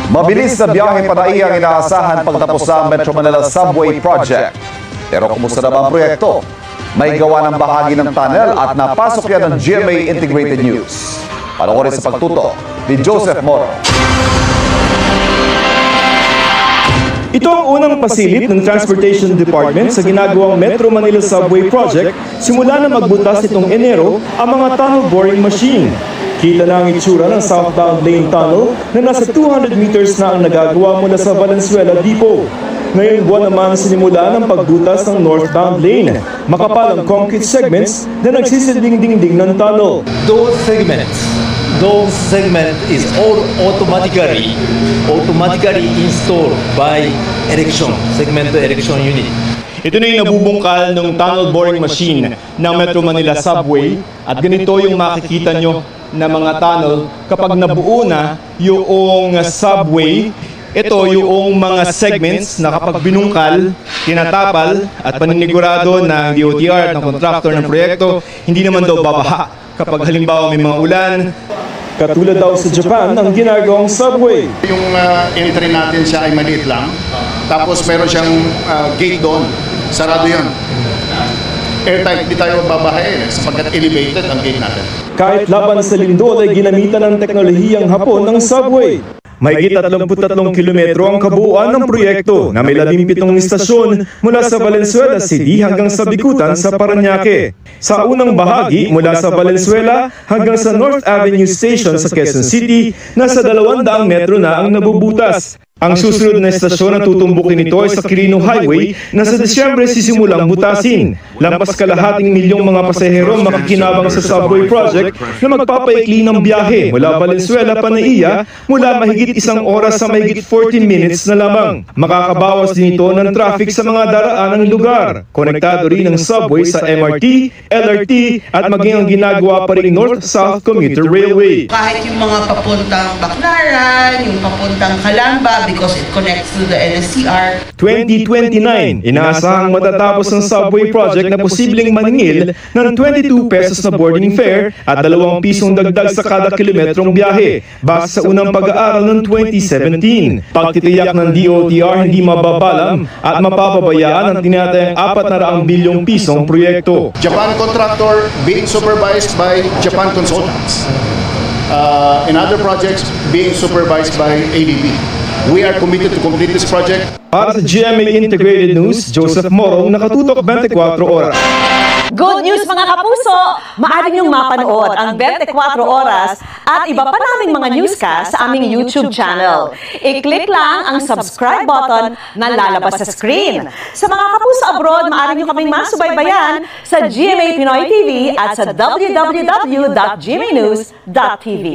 Mabilis na biyahe panai ang inaasahan pagtapos sa Metro Manila Subway Project. Pero kumusta na ba ang proyekto? May gawa ng bahagi ng tunnel at napasok yan ng GMA Integrated News. Panoorin sa pagtuto ni Joseph Moro. Ito ang unang pasilip ng Transportation Department sa ginagawang Metro Manila Subway Project simula na magbutas itong Enero ang mga tunnel boring machine. Kita na ang itsura ng southbound lane tunnel na nasa 200 meters na ang nagagawa mula sa Valenzuela Depot. Ngayong buwan naman sinimula ng pagbutas ng northbound lane. Makapal ang concrete segments na nagsisilbing dingding ng tunnel. Those segments is all automatically installed by segment erection unit. Ito na yung nabubungkal ng tunnel boring machine ng Metro Manila Subway at ganito yung makikita nyo na mga tunnel kapag nabuo na yung subway. Ito yung mga segments na kapag binungkal, tinatapal at paninigurado ng DOTR at ng contractor ng proyekto, hindi naman daw babaha kapag halimbawa may mga ulan. Katulad daw sa Japan ang ginagawang subway. Yung entry natin siya ay maliit lang. Tapos meron siyang gate doon. Sarado yun. Airtight, di tayo babahain sapagkat elevated ang gate natin. Kahit laban sa lindol ay ginamitan ng teknolohiyang Hapon ng subway. Mahigit 33 kilometro ang kabuuan ng proyekto na may 17 istasyon mula sa Valenzuela City hanggang sa Bikutan sa Parañaque. Sa unang bahagi mula sa Valenzuela hanggang sa North Avenue Station sa Quezon City, nasa 200 metro na ang nabubutas. Ang susunod na estasyon na tutumbukin nito ay sa Quirino Highway na sa Disyembre sisimulang butasin. Lampas kalahating milyong mga pasahero makikinabang sa subway project na magpapaikli ng biyahe mula Valenzuela, Panaiya mula mahigit 1 oras sa mahigit 40 minutes na lamang. Makakabawas din ito ng traffic sa mga daraan ng lugar. Konektado rin ang subway sa MRT, LRT at maging ang ginagawa pa rin North-South Commuter Railway. Kahit yung mga papuntang Baclaran, yung papuntang Calamba, because it connects to the NSCR. 2029, inaasahang matatapos ang subway project na posibleng maningil ng 22 pesos na boarding fare at 2 pisong dagdag sa kada kilometrong biyahe base sa unang pag-aaral ng 2017. Pagtitiyak ng DOTR hindi mababalam at mapapabayaan ang tinatayang 400 bilyong pisong proyekto. Japan contractor being supervised by Japan consultants. In other projects being supervised by ADB. We are committed to complete this project. Para sa GMA Integrated News, Joseph Morong, nakatutok 24 oras. Good news mga kapuso! Maaari niyong mapanood ang 24 oras at iba pa naming mga newscast sa aming YouTube channel. I-click lang ang subscribe button na lalabas sa screen. Sa mga kapuso abroad, maaari niyo kaming masubaybayan sa GMA Pinoy TV at sa www.gmanews.tv.